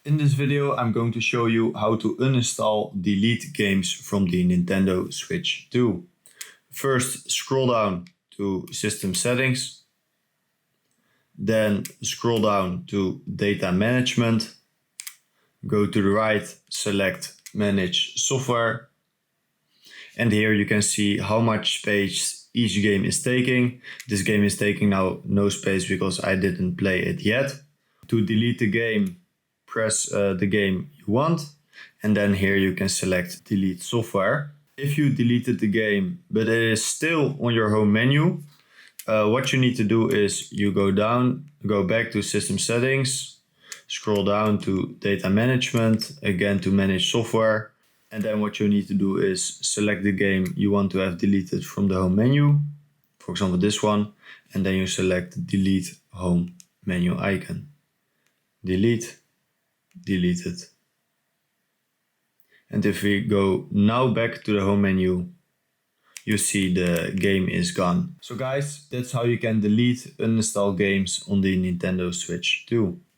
In this video, I'm going to show you how to uninstall delete games from the Nintendo Switch 2. First, scroll down to System Settings. Then scroll down to Data Management. Go to the right, select Manage Software. And here you can see how much space each game is taking. This game is taking now no space because I didn't play it yet. To delete the game, press the game you want, and then here you can select delete software. If you deleted the game but it is still on your home menu, what you need to do is you go back to System Settings, scroll down to Data Management, again to Manage Software, and then what you need to do is select the game you want to have deleted from the home menu, for example this one, and then you select Delete Home Menu icon. Delete, deleted. And if we go now back to the home menu, you see the game is gone. So guys, that's how you can delete uninstall games on the Nintendo Switch 2.